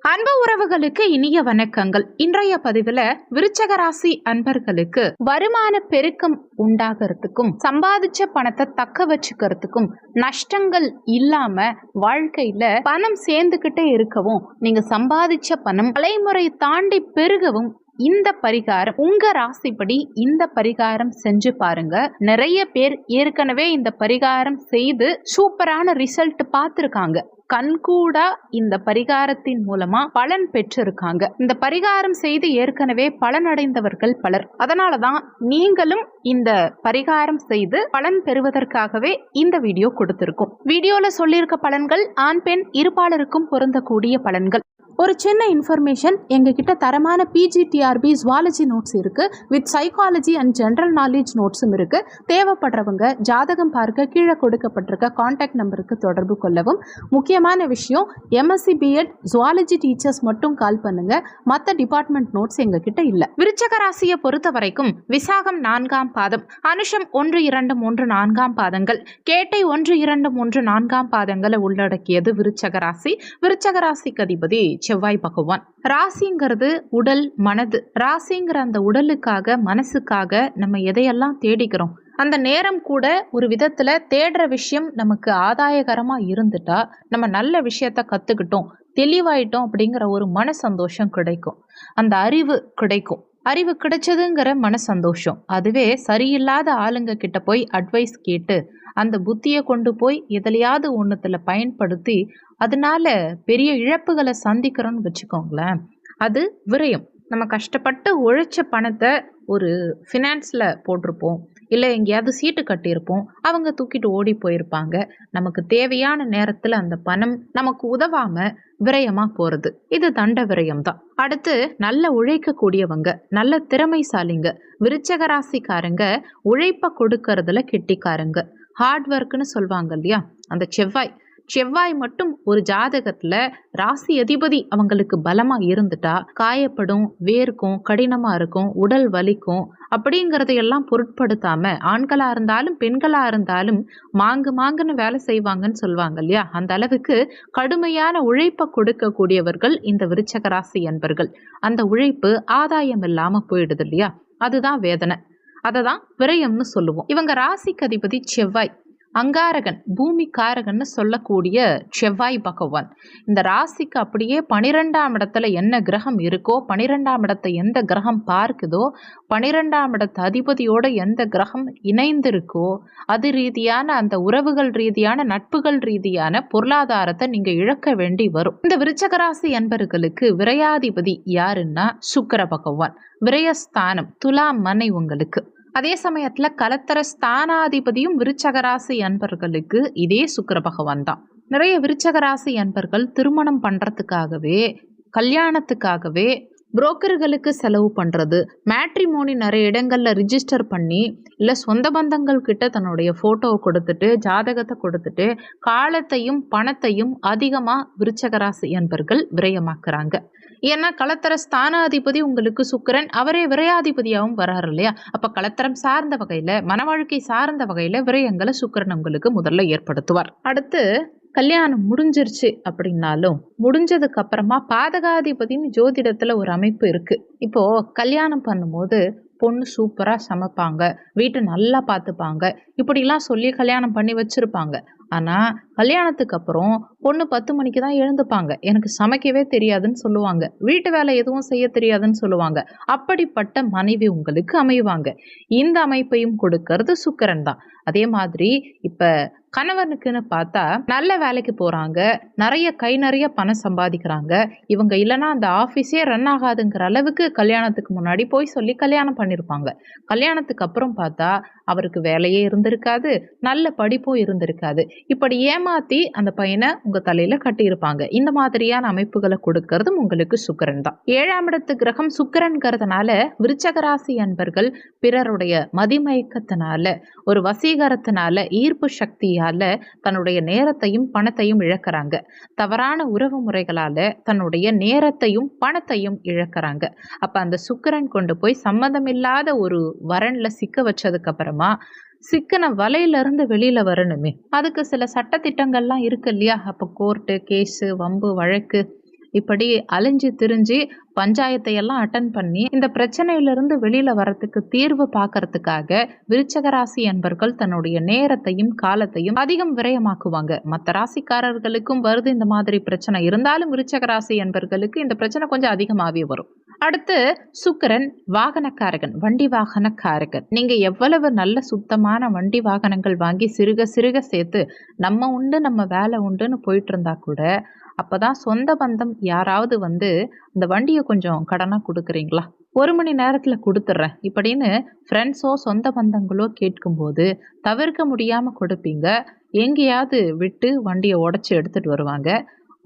அன்பு உறவுகளுக்கு இனிய வணக்கங்கள். இன்றைய பதிவுல விருச்சக ராசி அன்பர்களுக்கு வருமான பெருக்கம் உண்டாகிறதுக்கும் சம்பாதிச்ச பணத்தை தக்க வச்சுக்கிறதுக்கும் நஷ்டங்கள் இல்லாம வாழ்க்கையில பணம் சேர்ந்துகிட்டே இருக்கவும் நீங்க சம்பாதிச்ச பணம் தலைமுறை தாண்டி பெருகவும் இந்த பரிகாரம் உங்க ராசிப்படி இந்த பரிகாரம் செஞ்சு பாருங்க. நிறைய பேர் ஏற்கனவே இந்த பரிகாரம் செய்து சூப்பரான ரிசல்ட் பார்த்திருக்காங்க. கண்கூடா இந்த பரிகாரத்தின் மூலமா பலன் பெற்றிருக்காங்க. இந்த பரிகாரம் செய்து ஏற்கனவே பலனடைந்தவர்கள் பலர். அதனாலதான் நீங்களும் இந்த பரிகாரம் செய்து பலன் பெறுவதற்காகவே இந்த வீடியோ கொடுத்திருக்கும். வீடியோல சொல்லியிருக்க பலன்கள் ஆண் பெண் இருபாலருக்கும் பொருந்தக்கூடிய பலன்கள். ஒரு சின்ன இன்ஃபர்மேஷன், எங்ககிட்ட தரமான பிஜிடிஆர்பி ஜுவாலஜி நோட்ஸ் இருக்குது. With psychology and general knowledge நோட்ஸும் இருக்குது. தேவைப்படுறவங்க ஜாதகம் பார்க்க கீழே கொடுக்கப்பட்டிருக்க கான்டாக்ட் நம்பருக்கு தொடர்பு கொள்ளவும். முக்கியமான விஷயம், எம்எஸ்சி பிஎட் ஜுவாலஜி டீச்சர்ஸ் மட்டும் கால் பண்ணுங்க. மற்ற டிபார்ட்மெண்ட் நோட்ஸ் எங்ககிட்ட இல்லை. விருச்சக ராசியை பொறுத்த வரைக்கும் விசாகம் 4ஆம் பாதம், அனுஷம் 1, 2, 3, 4ஆம் பாதங்கள், கேட்டை 1, 2, 3, 4ஆம் பாதங்களை உள்ளடக்கியது விருச்சக ராசி. விருச்சக ராசிக்கு அதிபதி செவ்வாய் பகவான். ராசிங்கிறது உடல் மனது. ராசிங்கிற அந்த உடலுக்காக மனசுக்காக நம்ம எதையெல்லாம் தேடிக்கிறோம், அந்த நேரம் கூட ஒரு விதத்துல தேடுற விஷயம் நமக்கு ஆதாயகரமா இருந்துட்டா நம்ம நல்ல விஷயத்த கத்துக்கிட்டோம், தெளிவாயிட்டோம் அப்படிங்கிற ஒரு மன சந்தோஷம் கிடைக்கும். அந்த அறிவு கிடைக்கும். அறிவு கிடைச்சதுங்கிற மன சந்தோஷம். அதுவே சரியில்லாத ஆளுங்க கிட்ட போய் அட்வைஸ் கேட்டு அந்த புத்தியை கொண்டு போய் எதுலையாவது ஒன்றுத்துல பயன்படுத்தி அதனால பெரிய இழப்புகளை சந்திக்கிறோன்னு வச்சுக்கோங்களேன், அது விரயம். நம்ம கஷ்டப்பட்டு உழைச்ச பணத்தை ஒரு ஃபினான்ஸில் போட்டிருப்போம், இல்லை எங்கேயாவது சீட்டு கட்டியிருப்போம், அவங்க தூக்கிட்டு ஓடி போயிருப்பாங்க. நமக்கு தேவையான நேரத்தில் அந்த பணம் நமக்கு உதவாமல் விரயமாக போகிறது. இது தண்ட விரயம் தான். அடுத்து, நல்ல உழைக்கக்கூடியவங்க, நல்ல திறமைசாலிங்க, விருச்சக ராசிக்காரங்க உழைப்பை கொடுக்கறதுல கெட்டிக்காரங்க. ஹார்ட் ஒர்க்குன்னு சொல்லுவாங்க இல்லையா, அந்த செவ்வாய் மட்டும் ஒரு ஜாதகத்துல ராசி அதிபதி அவங்களுக்கு பலமா இருந்துட்டா காயப்படும், வேர்க்கும், கடினமா இருக்கும், உடல் வலிக்கும் அப்படிங்கறதையெல்லாம் பொருட்படுத்தாம ஆண்களா இருந்தாலும் பெண்களா இருந்தாலும் மாங்குன்னு வேலை செய்வாங்கன்னு சொல்லுவாங்க இல்லையா, அந்த அளவுக்கு கடுமையான உழைப்பை கொடுக்கக்கூடியவர்கள் இந்த விருச்சக ராசி என்பர்கள். அந்த உழைப்பு ஆதாயம் இல்லாம போயிடுது இல்லையா, அதுதான் வேதனை. அததான் விரயம்னு சொல்லுவோம். இவங்க ராசிக்கு அதிபதி செவ்வாய், அங்காரகன், பூமி காரகன்னு சொல்லக்கூடிய செவ்வாய் பகவான். இந்த ராசிக்கு அப்படியே 12ஆம் இடத்துல என்ன கிரகம் இருக்கோ, 12ஆம் இடத்தை எந்த கிரகம் பார்க்குதோ, 12ஆம் இடத்து அதிபதியோட எந்த கிரகம் இணைந்திருக்கோ அது ரீதியான அந்த உறவுகள் ரீதியான நட்புகள் ரீதியான பொருளாதாரத்தை நீங்க இழக்க வேண்டி வரும். இந்த விருச்சக ராசி என்பர்களுக்கு விரையாதிபதி யாருன்னா சுக்கிர பகவான். விரயஸ்தானம் துலாம் மனை உங்களுக்கு. அதே சமயத்துல கலத்தர ஸ்தானாதிபதியும் விருச்சக ராசி அன்பர்களுக்கு இதே சுக்கிர பகவான் தான். நிறைய விருச்சக ராசி அன்பர்கள் திருமணம் பண்றதுக்காகவே, கல்யாணத்துக்காகவே புரோக்கர்களுக்கு செலவு பண்றது, மேட்ரிமோனி நிறைய இடங்கள்ல ரிஜிஸ்டர் பண்ணி, இல்ல சொந்த பந்தங்கள் கிட்ட தன்னுடைய போட்டோவை கொடுத்துட்டு, ஜாதகத்தை கொடுத்துட்டு, காலத்தையும் பணத்தையும் அதிகமா விருச்சக ராசி அன்பர்கள் விரயமாக்குறாங்க. ஏன்னா களத்தர ஸ்தானாதிபதி உங்களுக்கு சுக்கிரன், அவரே விரையாதிபதியாகவும் வராரு இல்லையா. அப்ப களத்தரம் சார்ந்த வகையில, மன வாழ்க்கை சார்ந்த வகையில விரயங்களை சுக்கிரன் உங்களுக்கு முதல்ல ஏற்படுத்துவார். அடுத்து, கல்யாணம் முடிஞ்சிருச்சு அப்படின்னாலும் முடிஞ்சதுக்கு அப்புறமா பாதகாதிபதினு ஜோதிடத்துல ஒரு அமைப்பு இருக்கு. இப்போ கல்யாணம் பண்ணும்போது பொண்ணு சூப்பரா சமைப்பாங்க, வீட்டை நல்லா பார்த்துப்பாங்க, இப்படிலாம் சொல்லி கல்யாணம் பண்ணி வச்சிருப்பாங்க. ஆனா கல்யாணத்துக்கு அப்புறம் பொண்ணு 10 மணிக்கு தான் எழுந்துப்பாங்க, எனக்கு சமைக்கவே தெரியாதுன்னு சொல்லுவாங்க, வீட்டு வேலை எதுவும் செய்ய தெரியாதுன்னு சொல்லுவாங்க. அப்படிப்பட்ட மனைவி உங்களுக்கு அமைவாங்க. இந்த அமைப்பையும் கொடுக்கறது சுக்கிரன் தான். அதே மாதிரி இப்ப கணவனுக்குன்னு பார்த்தா நல்ல வேலைக்கு போறாங்க, கை நிறைய பணம் சம்பாதிக்கிறாங்க, இவங்க இல்லைன்னா அந்த ஆஃபீஸே ரன் ஆகாதுங்கிற அளவுக்கு கல்யாணத்துக்கு முன்னாடி போய் சொல்லி கல்யாணம் பண்ணியிருப்பாங்க. கல்யாணத்துக்கு அப்புறம் பார்த்தா அவருக்கு வேலையே இருந்திருக்காது, நல்ல படிப்பும் இருந்திருக்காது. இப்படி ஏமாத்தி அந்த பையனை உங்க தலையில கட்டியிருப்பாங்க. இந்த மாதிரியான அமைப்புகளை கொடுக்கறதும் உங்களுக்கு சுக்கிரன் தான். 7ஆம் இடத்து கிரகம் சுக்கிரன்கிறதுனால விருச்சக ராசி அன்பர்கள் பிறருடைய மதிமயக்கத்தினால, ஒரு வசீகரத்தினால, ஈர்ப்பு சக்தியால தன்னுடைய நேரத்தையும் பணத்தையும் இழக்கிறாங்க. தவறான உறவு முறைகளால தன்னுடைய நேரத்தையும் பணத்தையும் இழக்கிறாங்க. அப்ப அந்த சுக்கிரன் கொண்டு போய் சம்மந்தமில்லாத ஒரு வரன்ல சிக்க வச்சதுக்கு அப்புறமா சிக்கன வலையில இருந்து வெளியில வரணுமே, அதுக்கு சில சட்ட திட்டங்கள்லாம் இருக்கு இல்லையா. அப்ப கோர்ட்டு கேஸு வம்பு வழக்கு இப்படி அலைஞ்சு திரிஞ்சு பஞ்சாயத்தை எல்லாம் அட்டன் பண்ணி இந்த பிரச்சனையிலிருந்து வெளியில வரத்துக்கு தீர்வு பார்க்கறதுக்காக விருச்சக ராசி அன்பர்கள் தன்னுடைய நேரத்தையும் காலத்தையும் அதிகம் விரயமாக்குவாங்க. மற்ற ராசிக்காரர்களுக்கும் வருது இந்த மாதிரி பிரச்சனை, இருந்தாலும் விருச்சக ராசி அன்பர்களுக்கு இந்த பிரச்சனை கொஞ்சம் அதிகமாகவே வரும். அடுத்து சுக்கிரன் வாகனக்காரகன், வண்டி வாகனக்காரகன். நீங்க எவ்வளவு நல்ல சுத்தமான வண்டி வாகனங்கள் வாங்கி சிறுக சிறுக சேர்த்து நம்ம உண்டு நம்ம வேலை உண்டுன்னு போயிட்டு இருந்தா கூட அப்பதான் சொந்த பந்தம் யாராவது வந்து இந்த வண்டியை கொஞ்சம் கடனா கொடுக்குறீங்களா, 1 மணி நேரத்துல கொடுத்துட்றேன் இப்படின்னு ஃப்ரெண்ட்ஸோ சொந்த பந்தங்களோ கேட்கும்போது தவிர்க்க முடியாம கொடுப்பீங்க. எங்கேயாவது விட்டு வண்டியை உடைச்சு எடுத்துட்டு வருவாங்க.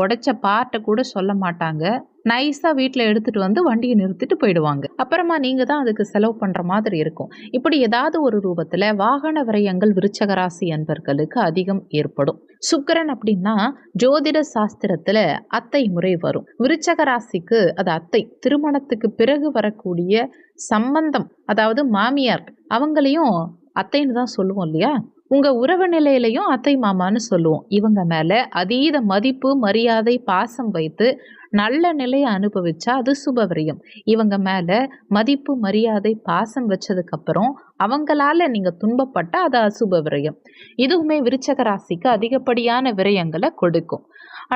உடைச்ச பார்ட்டை கூட சொல்ல மாட்டாங்க. நைஸா வீட்டில் எடுத்துட்டு வந்து வண்டியை நிறுத்திட்டு போயிடுவாங்க. அப்புறமா நீங்க தான் அதுக்கு செலவு பண்ற மாதிரி இருக்கும். இப்படி ஏதாவது ஒரு ரூபத்துல வாகன விரயங்கள் விருச்சக ராசி அன்பர்களுக்கு அதிகம் ஏற்படும். சுக்கிரன் அப்படின்னா ஜோதிட சாஸ்திரத்துல அத்தை முறை வரும். விருச்சக ராசிக்கு அது அத்தை, திருமணத்துக்கு பிறகு வரக்கூடிய சம்பந்தம், அதாவது மாமியார், அவங்களையும் அத்தைன்னு தான் சொல்லுவோம் இல்லையா. உங்க உறவு நிலையிலையும் அத்தை மாமான்னு சொல்லுவோம். இவங்க மேல அதீத மதிப்பு மரியாதை பாசம் வைத்து நல்ல நிலையை அனுபவிச்சா அது சுபவிரயம். இவங்க மேல மதிப்பு மரியாதை பாசம் வச்சதுக்கு அப்புறம் அவங்களால நீங்க துன்பப்பட்டா அது அசுப விரயம். இதுவுமே விருச்சக ராசிக்கு அதிகப்படியான விரயங்களை கொடுக்கும்.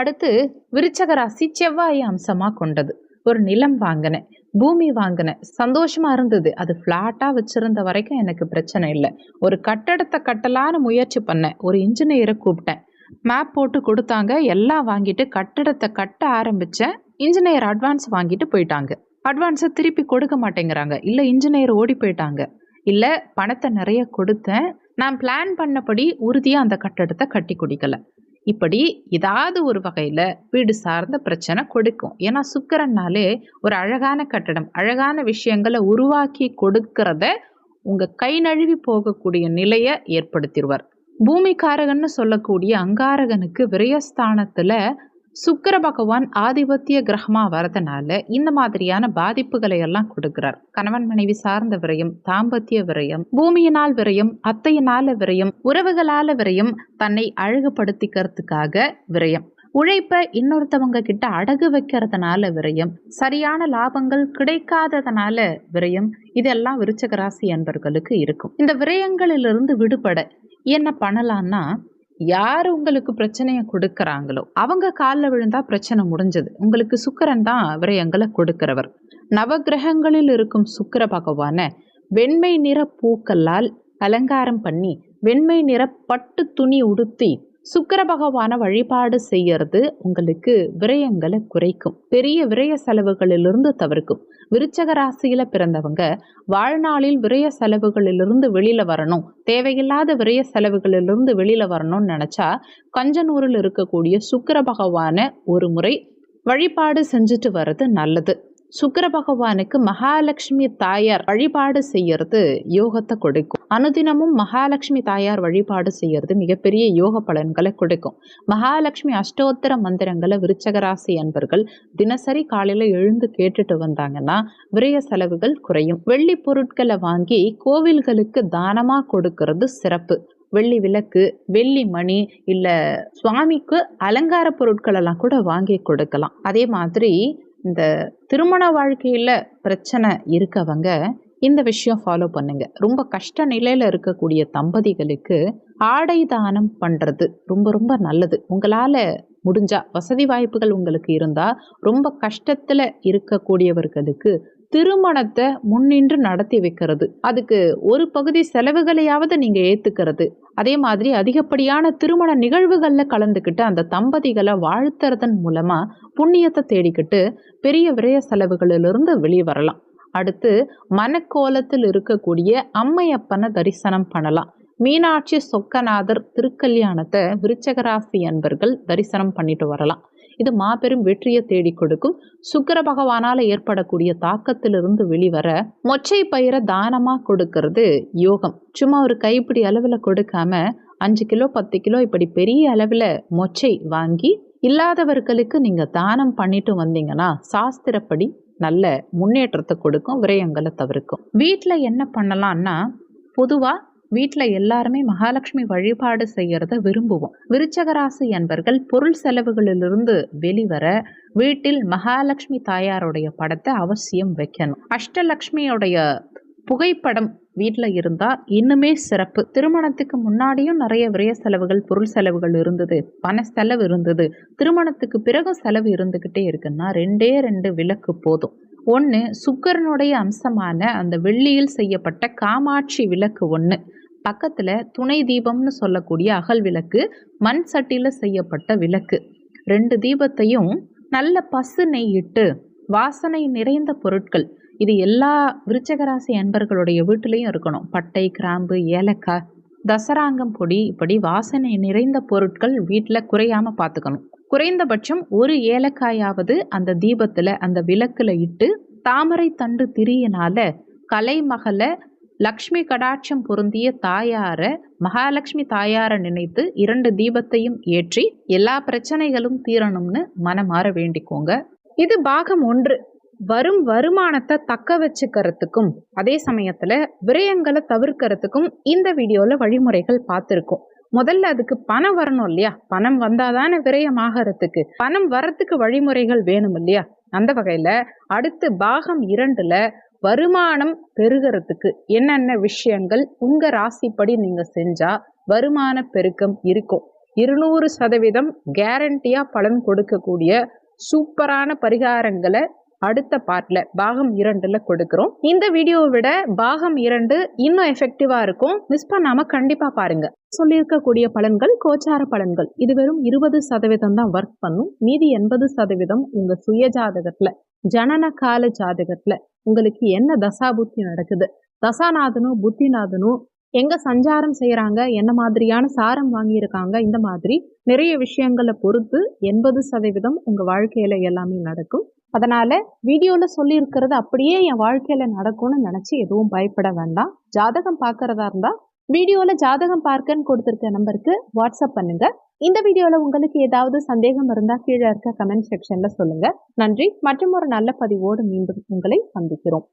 அடுத்து விருச்சக ராசி செவ்வாய் அம்சமா கொண்டது. ஒரு நிலம் வாங்கினேன், பூமி வாங்கினேன், சந்தோஷமா இருந்தது. அது ஃப்ளாட்டா வச்சிருந்த வரைக்கும் எனக்கு பிரச்சனை இல்லை. ஒரு கட்டடத்தை கட்டலான்னு முயற்சி பண்ணேன். ஒரு இன்ஜினியரை கூப்பிட்டேன், மேப் போட்டு கொடுத்தாங்க, எல்லாம் வாங்கிட்டு கட்டடத்தை கட்ட ஆரம்பிச்சேன். இன்ஜினியர் அட்வான்ஸ் வாங்கிட்டு போயிட்டாங்க. அட்வான்ஸை திருப்பி கொடுக்க மாட்டேங்கிறாங்க. இல்லை இன்ஜினியர் ஓடி போயிட்டாங்க. இல்லை பணத்தை நிறைய கொடுத்தேன், நான் பிளான் பண்ணபடி உறுதியாக அந்த கட்டடத்தை கட்டி குடிக்கல. இப்படி ஏதாவது ஒரு வகையில் வீடு சார்ந்த பிரச்சனை கொடுக்கும். ஏன்னா சுக்கிரன்னாலே ஒரு அழகான கட்டடம், அழகான விஷயங்களை உருவாக்கி கொடுக்கறத உங்கள் கை நழுவி போகக்கூடிய நிலையை ஏற்படுத்திடுவார். பூமிக்காரகன்னு சொல்லக்கூடிய அங்காரகனுக்கு விரயஸ்தானத்தில் சுக்கிர பகவான் ஆதிபத்திய கிரகமா வரதுனால இந்த மாதிரியான பாதிப்புகளை எல்லாம் கொடுக்கிறார். கணவன் மனைவி சார்ந்த விரயம், தாம்பத்திய விரயம், பூமியினால் விரயம், அத்தையினால விரயம், உறவுகளால விரயம், தன்னை அழகுபடுத்திக்கிறதுக்காக விரயம், உழைப்ப இன்னொருத்தவங்க கிட்ட அடகு வைக்கிறதுனால விரயம், சரியான லாபங்கள் கிடைக்காததுனால விரயம், இதெல்லாம் விருச்சக ராசி அன்பர்களுக்கு இருக்கும். இந்த விரயங்களிலிருந்து விடுபட என்ன பண்ணலான்னா, யார் உங்களுக்கு பிரச்சனையை கொடுக்கறாங்களோ அவங்க காலில் விழுந்தா பிரச்சனை முடிஞ்சது. உங்களுக்கு சுக்கிரன் தான் விரயங்களை கொடுக்கிறவர். நவகிரகங்களில் இருக்கும் சுக்கிர பகவானை வெண்மை நிற பூக்களால் அலங்காரம் பண்ணி வெண்மை நிற பட்டு துணி உடுத்தி சுக்கிர பகவானை வழிபாடு செய்யறது உங்களுக்கு விரயங்களை குறைக்கும், பெரிய விரய செலவுகளிலிருந்து தவிர்க்கும். விருச்சக ராசியில பிறந்தவங்க வாழ்நாளில் விரய செலவுகளிலிருந்து வெளியில வரணும், தேவையில்லாத விரய செலவுகளிலிருந்து வெளியில வரணும்னு நினைச்சா கஞ்சனூரில் இருக்கக்கூடிய சுக்கிர பகவானை ஒரு முறை வழிபாடு செஞ்சுட்டு வர்றது நல்லது. சுக்கிர பகவானுக்கு மகாலட்சுமி தாயார் வழிபாடு செய்யறது யோகத்தை கொடுக்கும். அனுதினமும் மகாலட்சுமி தாயார் வழிபாடு செய்யறது மிகப்பெரிய யோக பலன்களை கொடுக்கும். மகாலட்சுமி அஷ்டோத்தர மந்திரங்களை விருச்சக ராசி அன்பர்கள் தினசரி காலையில எழுந்து கேட்டுட்டு வந்தாங்கன்னா விரய செலவுகள் குறையும். வெள்ளி பொருட்களை வாங்கி கோவில்களுக்கு தானமா கொடுக்கறது சிறப்பு. வெள்ளி விளக்கு, வெள்ளி மணி, இல்ல சுவாமிக்கு அலங்கார பொருட்கள் எல்லாம் கூட வாங்கி கொடுக்கலாம். அதே மாதிரி இந்த திருமண வாழ்க்கையில் பிரச்சனை இருக்கவங்க இந்த விஷயம் ஃபாலோ பண்ணுங்க. ரொம்ப கஷ்ட நிலையில் இருக்கக்கூடிய தம்பதிகளுக்கு ஆடை தானம் பண்ணுறது ரொம்ப ரொம்ப நல்லது. உங்களால் முடிஞ்சா வசதி வாய்ப்புகள் உங்களுக்கு இருந்தால் ரொம்ப கஷ்டத்தில் இருக்கக்கூடியவர்களுக்கு திருமணத்தை முன்னின்று நடத்தி வைக்கிறது, அதுக்கு ஒரு பகுதி செலவுகளையாவது நீங்கள் ஏற்றுக்கிறது. அதே மாதிரி அதிகப்படியான திருமண நிகழ்வுகளில் கலந்துக்கிட்டு அந்த தம்பதிகளை வாழ்த்துறதன் மூலமாக புண்ணியத்தை தேடிக்கிட்டு பெரிய விரய செலவுகளிலிருந்து வெளியே வரலாம். அடுத்து மனக்கோலத்தில் இருக்கக்கூடிய அம்மையப்பனை தரிசனம் பண்ணலாம். மீனாட்சி சொக்கநாதர் திருக்கல்யாணத்தை விருச்சக ராசி அன்பர்கள் தரிசனம் பண்ணிட்டு வரலாம். இது மாபெரும் வெற்றியை தேடி கொடுக்கும். சுக்கிர பகவானால் ஏற்படக்கூடிய தாக்கத்திலிருந்து வெளிவர மொச்சை பயிரை தானமா கொடுக்கறது யோகம். சும்மா ஒரு கைப்பிடி அளவில் கொடுக்காம 5 கிலோ 10 கிலோ இப்படி பெரிய அளவில் மொச்சை வாங்கி இல்லாதவர்களுக்கு நீங்க தானம் பண்ணிட்டு வந்தீங்கன்னா சாஸ்திரப்படி நல்ல முன்னேற்றத்தை கொடுக்கும், விரயங்களை தவிர்க்கும். வீட்டில் என்ன பண்ணலாம்னா, பொதுவாக வீட்டில் எல்லாருமே மகாலட்சுமி வழிபாடு செய்யறத விரும்புவோம். விருச்சக ராசி அன்பர்கள் பொருள் செலவுகளிலிருந்து வெளிவர வீட்டில் மகாலட்சுமி தாயாருடைய படத்தை அவசியம் வைக்கணும். அஷ்டலட்சுமியோடைய புகைப்படம் வீட்டில் இருந்தால் இன்னுமே சிறப்பு. திருமணத்துக்கு முன்னாடியும் நிறைய விரய செலவுகள், பொருள் செலவுகள் இருந்தது, பண செலவு இருந்தது. திருமணத்துக்கு பிறகும் செலவு இருந்துக்கிட்டே இருக்குன்னா 2 விளக்கு போதும். ஒன்று சுக்கரனுடைய அம்சமான அந்த வெள்ளியில் செய்யப்பட்ட காமாட்சி விளக்கு ஒன்று, பக்கத்தில் துணை தீபம்னு சொல்லக்கூடிய அகல் விளக்கு, மண் சட்டியில் செய்யப்பட்ட விளக்கு. 2 தீபத்தையும் நல்ல பசு நெய்யிட்டு வாசனை நிறைந்த பொருட்கள், இது எல்லா விருச்சகராசி அன்பர்களுடைய வீட்டிலையும் இருக்கணும். பட்டை, கிராம்பு, ஏலக்காய், தசராங்கம் பொடி, இப்படி வாசனை நிறைந்த பொருட்கள் வீட்டில் குறையாமல் பார்த்துக்கணும். குறைந்தபட்சம் ஒரு ஏலக்காயாவது அந்த தீபத்தில், அந்த விளக்கில் இட்டு தாமரை தண்டு திரியினால கலைமகள லக்ஷ்மி கடாட்சம் பொருந்திய தாயார, மகாலட்சுமி தாயாரை நினைத்து 2 தீபத்தையும் ஏற்றி எல்லா பிரச்சனைகளும் தீரணும்னு மனமாற வேண்டிக்கோங்க. இது பாகம் 1. வரும் வருமானத்தை தக்க வச்சுக்கிறதுக்கும் அதே சமயத்தில் விரயங்களை தவிர்க்கிறதுக்கும் இந்த வீடியோவில் வழிமுறைகள் பார்த்துருக்கோம். முதல்ல அதுக்கு பணம் வரணும் இல்லையா? பணம் வந்தாதானே விரயமாகறதுக்கு, பணம் வரத்துக்கு வழிமுறைகள் வேணும் இல்லையா? அந்த வகையில் அடுத்து பாகம் 2ல் வருமானம் பெருகிறதுக்கு என்னென்ன விஷயங்கள் உங்கள் ராசிப்படி நீங்கள் செஞ்சால் வருமான பெருக்கம் இருக்கும், 200% கேரண்டியாக பலன் கொடுக்கக்கூடிய சூப்பரான பரிகாரங்களை அடுத்த பார்ட்ல பாகம் 2ல் கொடுக்குறோம். இந்த வீடியோவை விட பாகம் 2 இன்னும் எஃபெக்டிவா இருக்கும். மிஸ் பண்ணாம கண்டிப்பா பாருங்க. சொல்லியிருக்கக்கூடிய பலன்கள் கோச்சார பலன்கள். இது வெறும் 20% தான் ஒர்க் பண்ணும். மீதி 80% உங்க சுய ஜாதகத்துல, ஜனன கால ஜாதகத்துல உங்களுக்கு என்ன தசாபுத்தி நடக்குது, தசாநாதனும் புத்திநாதனும் எங்க சஞ்சாரம் செய்யறாங்க, என்ன மாதிரியான சாரம் வாங்கியிருக்காங்க, இந்த மாதிரி நிறைய விஷயங்களை பொறுத்து 80% உங்க வாழ்க்கையில எல்லாமே நடக்கும். அதனால வீடியோல சொல்லி இருக்கிறது அப்படியே என் வாழ்க்கையில நடக்கும்னு நினைச்சு எதுவும் பயப்பட வேண்டாம். ஜாதகம் பார்க்கறதா இருந்தா வீடியோல ஜாதகம் பார்க்கன்னு கொடுத்திருக்க நம்பருக்கு வாட்ஸ்அப் பண்ணுங்க. இந்த வீடியோல உங்களுக்கு ஏதாவது சந்தேகம் இருந்தா கீழே இருக்க கமெண்ட் செக்ஷன்ல சொல்லுங்க. நன்றி. மற்றும் ஒரு நல்ல பதிவோடு மீண்டும் உங்களை சந்திக்கிறோம்.